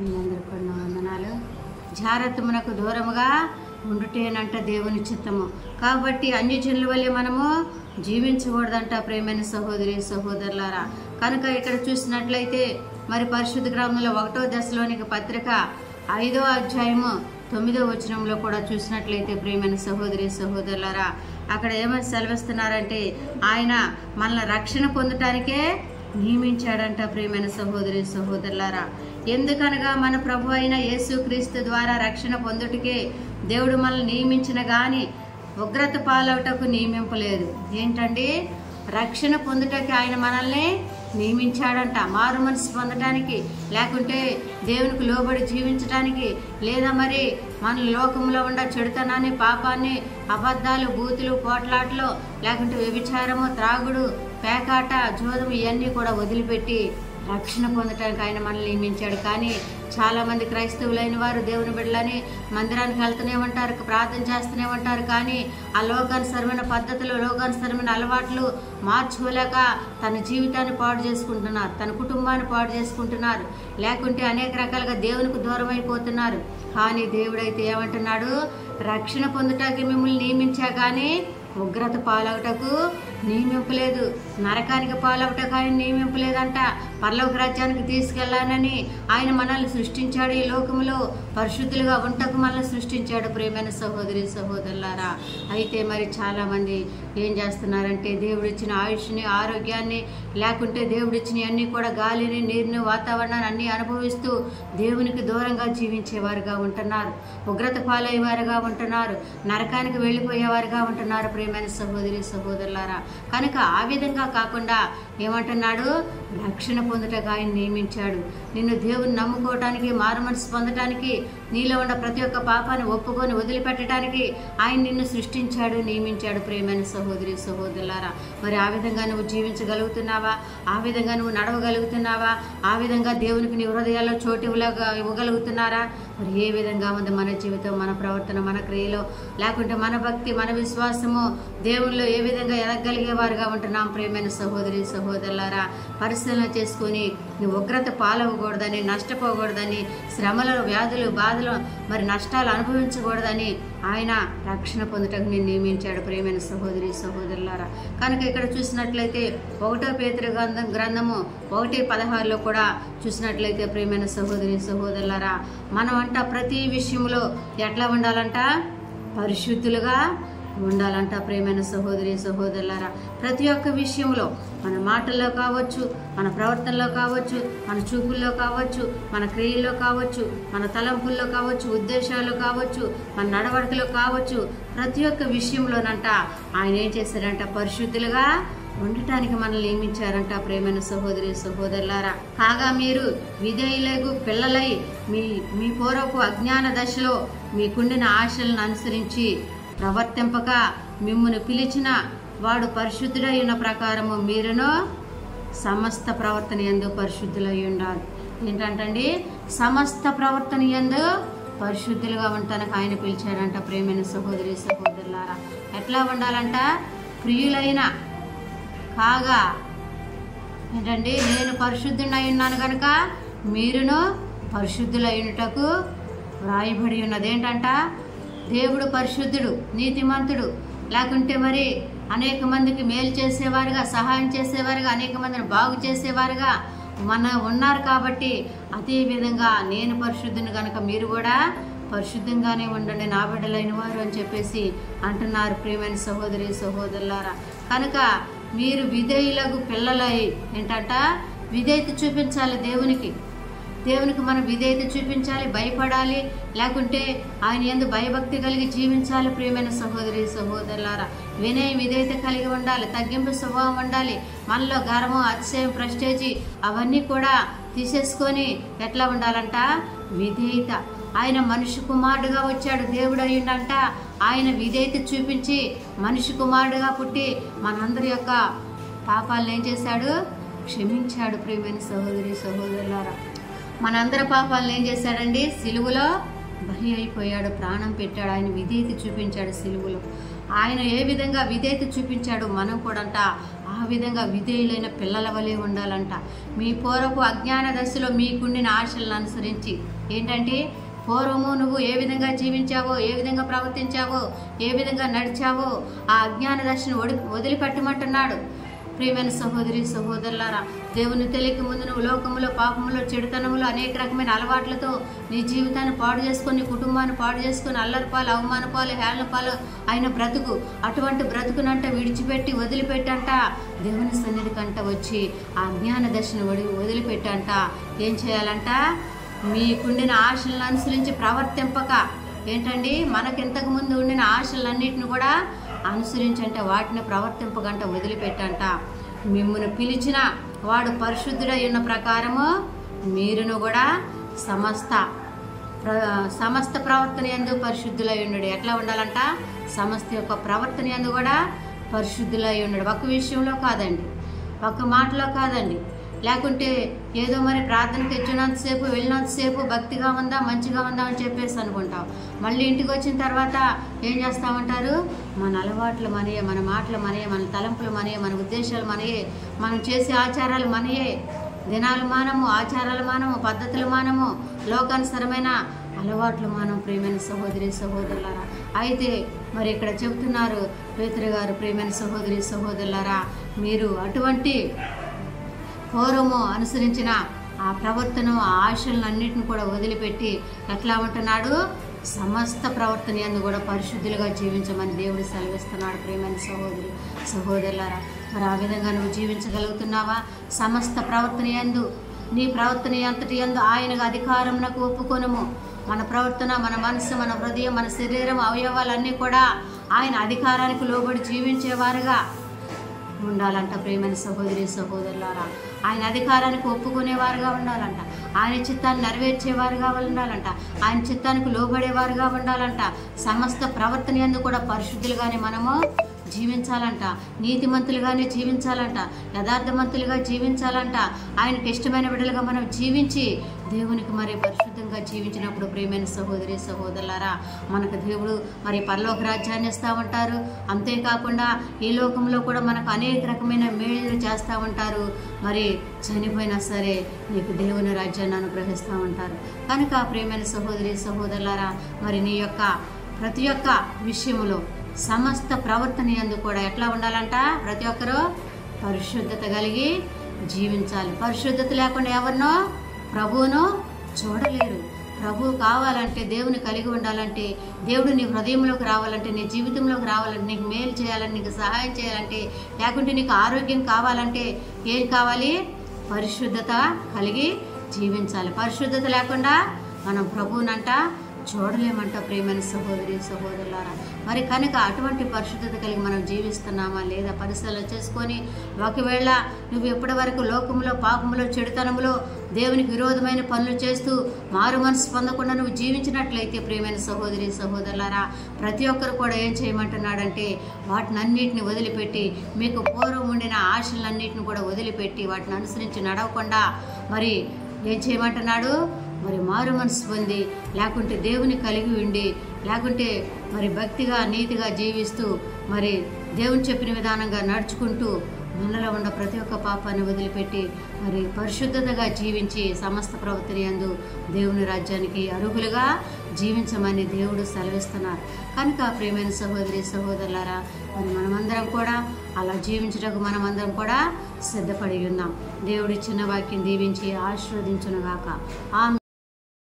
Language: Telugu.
మీ అందరికీ కూడా నా వందనాలు. జారత్వమునకు దూరముగా ఉండుటేనంట దేవుని చిత్తము. కాబట్టి అన్యజనుల వల్లే మనము జీవించకూడదంట ప్రేమైన సహోదరి సహోదరులారా. కనుక ఇక్కడ చూసినట్లయితే మరి పరిశుద్ధ గ్రంథంలో 1వ దశలోనిక పత్రిక 5వ అధ్యాయము 9వ వచనంలో కూడా చూసినట్లయితే ప్రేమైన సహోదరి సహోదరులారా, అక్కడ ఏమని సెలవిస్తున్నారంటే ఆయన మనల్ని రక్షణ పొందటానికే నియమించాడంట ప్రేమైన సహోదరి సహోదరులారా. ఎందుకనగా మన ప్రభు అయిన యేసుక్రీస్తు ద్వారా రక్షణ పొందుటకే దేవుడు మనల్ని నియమించిన గాని ఉగ్రత పాలవుటకు నియమింపలేదు. ఏంటండి? రక్షణ పొందుటకి ఆయన మనల్ని నియమించాడంట. మారు మనసు పొందటానికి, లేకుంటే దేవునికి లోబడి జీవించడానికి, లేదా మరి మన లోకంలో ఉన్న చెడుతనాన్ని, పాపాన్ని, అబద్ధాలు, బూతులు, పోట్లాట్లు, లేకుంటే వ్యభిచారము, త్రాగుడు, పేకాట, జోదము ఇవన్నీ కూడా వదిలిపెట్టి రక్షణ పొందటానికి ఆయన మనల్ని నియమించాడు. కానీ చాలామంది క్రైస్తవులైన వారు దేవుని బిడ్డలని మందిరానికి వెళ్తూనే ఉంటారు, ప్రార్థన చేస్తూనే ఉంటారు. కానీ ఆ లోకానుసరమైన పద్ధతులు, లోకానుసరమైన అలవాట్లు మార్చుకోలేక తన జీవితాన్ని పాడు చేసుకుంటున్నారు, తన కుటుంబాన్ని పాడు చేసుకుంటున్నారు, లేకుంటే అనేక రకాలుగా దేవునికి దూరం అయిపోతున్నారు. కానీ దేవుడైతే ఏమంటున్నాడు? రక్షణ పొందుటకి మిమ్మల్ని నియమించా కానీ ఉగ్రత పాలవుటకు నియమింపలేదు, నరకానికి పాలవుటకు ఆయన నియమింపలేదంట. పరలోక రాజ్యానికి తీసుకెళ్లానని ఆయన మనల్ని సృష్టించాడు. ఈ లోకంలో పరిశుద్ధులుగా ఉంటకు మనల్ని సృష్టించాడు ప్రేమైన సహోదరి సహోదరులారా. అయితే మరి చాలామంది ఏం చేస్తున్నారంటే దేవుడిచ్చిన ఆయుష్ని, ఆరోగ్యాన్ని, లేకుంటే దేవుడిచ్చిన అన్నీ కూడా గాలిని, నీరుని, వాతావరణాన్ని అన్నీ అనుభవిస్తూ దేవునికి దూరంగా జీవించేవారుగా ఉంటున్నారు, ఉగ్రత పాలయ్యేవారుగా ఉంటున్నారు, నరకానికి వెళ్ళిపోయేవారుగా ఉంటున్నారు ప్రేమైన సహోదరి సహోదరులారా. కనుక ఆ విధంగా కాకుండా ఏమంటున్నాడు? రక్షణ పొందుటకు ఆయన నియమించాడు. నిన్ను దేవుని నమ్ముకోవటానికి, మారు మనసు పొందటానికి, నీలో ఉన్న ప్రతి ఒక్క పాపాన్ని ఒప్పుకొని వదిలిపెట్టడానికి ఆయన నిన్ను సృష్టించాడు, నియమించాడు ప్రేమైన సహోదరి సహోదరులారా. మరి ఆ విధంగా నువ్వు జీవించగలుగుతున్నావా? ఆ విధంగా నువ్వు నడవగలుగుతున్నావా? ఆ విధంగా దేవునికి నీ హృదయాల్లో చోటు ఇవ్వగలుగుతున్నారా? మరి ఏ విధంగా ఉంది మన జీవితం, మన ప్రవర్తన, మన క్రియలో, లేకుంటే మన భక్తి, మన విశ్వాసము దేవునిలో ఏ విధంగా ఎదగలిగేవారుగా ఉంటున్నాం ప్రేమైన సహోదరి సహోదరులారా. పరిశీలన చేసుకొని నువ్వు ఉగ్రత పాలవ్వకూడదని, నష్టపోకూడదని, శ్రమలు, వ్యాధులు, బాధలు, మరి నష్టాలు అనుభవించకూడదని ఆయన రక్షణ పొందుటకు నేను నియమించాడు ప్రేమైన సహోదరి సహోదరులారా. కనుక ఇక్కడ చూసినట్లయితే 1వ పేతురు గ్రంథము 1:16లో కూడా చూసినట్లయితే ప్రేమైన సహోదరి సహోదరులారా, మనం అంట ప్రతి విషయంలో ఎట్లా ఉండాలంట? పరిశుద్ధులుగా ఉండాలంట ప్రేమైన సహోదరి సహోదరులారా. ప్రతి ఒక్క విషయంలో, మన మాటల్లో కావచ్చు, మన ప్రవర్తనలో కావచ్చు, మన చూపుల్లో కావచ్చు, మన క్రియల్లో కావచ్చు, మన తలంపుల్లో కావచ్చు, ఉద్దేశాల్లో కావచ్చు, మన నడవడికలో కావచ్చు, ప్రతి ఒక్క విషయంలోనంట ఆయన ఏం చేశారంట? పరిశుద్ధులుగా ఉండటానికి మనల్ని నియమించారంట ప్రేమైన సహోదరి సహోదరులారా. కాగా మీరు విధేయులకు పిల్లలై మీ పూర్వపు అజ్ఞాన దశలో మీకుండిన ఆశలను అనుసరించి ప్రవర్తింపక మిమ్మును పిలిచిన వాడు పరిశుద్ధుడై ఉన్న ప్రకారము మీరును సమస్త ప్రవర్తన యందు పరిశుద్ధులై ఉండాలి. ఏంటంటండి? సమస్త ప్రవర్తన యందు పరిశుద్ధులుగా ఉండటానికి ఆయన పిలిచాడంట ప్రేమైన సహోదరి సహోదరులారా. ఎట్లా ఉండాలంట? ప్రియులైన కాగా ఏంటండి? నేను పరిశుద్ధుడై ఉన్నాను కనుక మీరును పరిశుద్ధులై ఉండుటకు వ్రాయబడి ఉన్నది. ఏంటంట? దేవుడు పరిశుద్ధుడు, నీతిమంతుడు, లేకుంటే మరి అనేక మందికి మేలు చేసేవారుగా, సహాయం చేసేవారుగా, అనేక మందిని బాగు చేసేవారుగా ఉన్నారు. కాబట్టి అదే విధంగా నేను పరిశుద్ధుని కనుక మీరు కూడా పరిశుద్ధంగానే ఉండండి నా బిడ్డలైన వారు అని చెప్పేసి అంటున్నారు ప్రియమైన సహోదరి సహోదరులారా. కనుక మీరు విధేయులకు పిల్లలై ఏంటంట? విధేయత చూపించాలి దేవునికి మనం విధేయత చూపించాలి, భయపడాలి, లేకుంటే ఆయన యందు భయభక్తి కలిగి జీవించాలి ప్రియమైన సహోదరి సహోదరులారా. వినయ విధేయత కలిగి ఉండాలి, తగ్గింపు స్వభావం ఉండాలి. మనలో గర్వం, అతిశయం, ప్రెస్టేజీ అవన్నీ కూడా తీసేసుకొని ఎట్లా ఉండాలంట? విధేయత. ఆయన మనిషి కుమారుడుగా వచ్చాడు, దేవుడు అయ్యిండంట. ఆయన విధేయత చూపించి మనిషి కుమారుడుగా పుట్టి మనందరి యొక్క పాపాలను ఏం చేశాడు? క్షమించాడు ప్రియమైన సహోదరి సహోదరులారా. మనందరి పాపాలను ఏం చేశాడండి? సిలువలో బలి అయిపోయాడు, ప్రాణం పెట్టాడు. ఆయన విధేయత చూపించాడు సిలువలో. ఆయన ఏ విధంగా విధేయత చూపించాడు మనం కూడా అంట ఆ విధంగా విధేయులైన పిల్లల వలె ఉండాలంట. మీ పూర్వపు అజ్ఞాన దశలో మీకుండిన ఆశలను అనుసరించి ఏంటంటే, పూర్వము నువ్వు ఏ విధంగా జీవించావో, ఏ విధంగా ప్రవర్తించావో, ఏ విధంగా నడిచావో ఆ అజ్ఞాన దశను వదిలిపెట్టమంటున్నాడు. ప్రియమైన సహోదరి సహోదరులారా, దేవుని తెలియక ముందు నువ్వు లోకములో, పాపములో, చెడుతనములో అనేక రకమైన అలవాట్లతో నీ జీవితాన్ని పాడు చేసుకొని, నీ కుటుంబాన్ని పాడు చేసుకొని, అల్లరిపాలు, అవమానపాలు, హేళనపాలు అయిన బ్రతుకు, అటువంటి బ్రతుకునంట విడిచిపెట్టి వదిలిపెట్టంట దేవుని సన్నిధి కంట వచ్చి ఆ జ్ఞాన దశను వదిలిపెట్టంట ఏం చేయాలంట? మీకుండిన ఆశలను అనుసరించి ప్రవర్తింపక ఏంటండి, మనకింతకు ముందు ఉండిన ఆశలన్నిటిని కూడా అనుసరించంట, వాటిని ప్రవర్తింపగంట వదిలిపెట్టంట. మిమ్మును పిలిచిన వాడు పరిశుద్ధుడై ఉన్న ప్రకారము మీరును కూడా సమస్త ప్రవర్తన యందు పరిశుద్ధులై ఉండడు. ఎట్లా ఉండాలంట? సమస్త యొక్క ప్రవర్తన యందు కూడా పరిశుద్ధులై ఉండడు. ఒక విషయంలో కాదండి, ఒక మాటలో కాదండి, లేకుంటే ఏదో మరి ప్రార్థనకి వచ్చినంతసేపు, వెళ్ళినంతసేపు భక్తిగా ఉందా, మంచిగా ఉందా అని చెప్పేసి అనుకుంటాం. మళ్ళీ ఇంటికి వచ్చిన తర్వాత ఏం చేస్తామంటారు? మన అలవాట్లు మనయే, మన మాటలు మనయే, మన తలంపులు మనయే, మన ఉద్దేశాలు మనయే, మనం చేసే ఆచారాలు మనయే, దినాలు మానము, ఆచారాలు మానము, పద్ధతులు మానము, లోకానుసరమైన అలవాట్లు మనం. ప్రియమైన సహోదరి సహోదరులారా, అయితే మరి ఇక్కడ చెప్తున్నారు పేతురు గారు, ప్రియమైన సహోదరి సహోదరులారా, మీరు అటువంటి పూర్వము అనుసరించిన ఆ ప్రవర్తన, ఆ ఆశలను అన్నిటిని కూడా వదిలిపెట్టి ఎట్లా ఉంటున్నాడు? సమస్త ప్రవర్తన యందు కూడా పరిశుద్ధులుగా జీవించమని దేవుడు సెలవిస్తున్నాడు. ప్రియమైన సహోదరి సహోదరులారా, మరి ఆ విధంగా నువ్వు జీవించగలుగుతున్నావా? సమస్త ప్రవర్తన యందు, నీ ప్రవర్తన అంతటి యందు ఆయనకు అధికారమునకు ఒప్పుకొనుము. మన ప్రవర్తన, మన మనసు, మన హృదయం, మన శరీరం, అవయవాలన్నీ కూడా ఆయన అధికారానికి లోబడి జీవించేవారుగా ఉండాలంట. ప్రియమైన సహోదరి సహోదరులారా, ఆయన అధికారానికి ఒప్పుకునేవారుగా ఉండాలంట. ఆయన చిత్తాన్ని నెరవేర్చేవారుగా ఉండాలంట. ఆయన చిత్తానికి లోబడేవారుగా ఉండాలంట. సమస్త ప్రవర్తన యందు కూడా పరిశుద్ధులుగానే మనము జీవించాలంట. నీతిమంతులుగానే జీవించాలంట. యథార్థమంతులుగా జీవించాలంట. ఆయనకి ఇష్టమైన బిడ్డలుగా మనం జీవించి దేవునికి మరి పరిశుద్ధంగా జీవించినప్పుడు ప్రియమైన సహోదరి సహోదరులారా, మనకు దేవుడు మరి పరలోక రాజ్యాన్ని ఇస్తూ ఉంటారు. అంతేకాకుండా ఈ లోకంలో కూడా మనకు అనేక రకమైన మేలు చేస్తూ ఉంటారు. మరి చనిపోయినా సరే నీకు దేవుని రాజ్యాన్ని అనుగ్రహిస్తూ ఉంటారు. కనుక ప్రియమైన సహోదరి సహోదరులారా, మరి నీ యొక్క ప్రతి ఒక్క విషయంలో సమస్త ప్రవర్తన యందు కూడా ఎట్లా ఉండాలంట? ప్రతి ఒక్కరూ పరిశుద్ధత కలిగి జీవించాలి. పరిశుద్ధత లేకుండా ఎవరినో ప్రభువును చూడలేరు. ప్రభువు కావాలంటే, దేవుని కలిగి ఉండాలంటే, దేవుడు నీ హృదయంలోకి రావాలంటే, నీ జీవితంలోకి రావాలంటే, నీకు మేలు చేయాలంటే, నీకు సహాయం చేయాలంటే, లేకుంటే నీకు ఆరోగ్యం కావాలంటే ఏం కావాలి? పరిశుద్ధత కలిగి జీవించాలి. పరిశుద్ధత లేకుండా మనం ప్రభువునంట చూడలేమంట. ప్రియమైన సహోదరి సహోదరులారా, మరి కనుక అటువంటి పరిశుద్ధత కలిగి మనం జీవిస్తున్నామా లేదా పరిశీలన చేసుకొని, ఒకవేళ నువ్వు ఎప్పటి వరకు లోకంలో, పాపంలో, చెడుతనంలో దేవునికి విరోధమైన పనులు చేస్తూ మారు మనసు పొందకుండా నువ్వు జీవించినట్లయితే ప్రియమైన సహోదరి సహోదరులారా, ప్రతి ఒక్కరు కూడా ఏం చేయమంటున్నాడంటే, వాటినన్నిటిని వదిలిపెట్టి, మీకు పూర్వం ఉండిన ఆశలన్నిటిని కూడా వదిలిపెట్టి, వాటిని అనుసరించి నడవకుండా మరి ఏం చేయమంటున్నాడు? మరి మారు మనసు పొంది, లేకుంటే దేవుని కలిగి ఉండి, లేకుంటే మరి భక్తిగా నీతిగా జీవిస్తూ, మరి దేవుని చెప్పిన విధానంగా నడుచుకుంటూ మనలో ఉన్న ప్రతి ఒక్క పాపాన్ని వదిలిపెట్టి మరి పరిశుద్ధతగా జీవించి సమస్త ప్రవర్తన యందు దేవుని రాజ్యానికి అర్హులుగా జీవించమని దేవుడు సెలవిస్తున్నారు. కనుక ప్రియమైన సహోదరి సహోదరులారా, మరి మనమందరం కూడా అలా జీవించడానికి మనమందరం కూడా సిద్ధపడి ఉన్నాం. దేవుడి చిన్న వాక్యం దీవించి ఆశీర్వదించునుగాక. ఆమె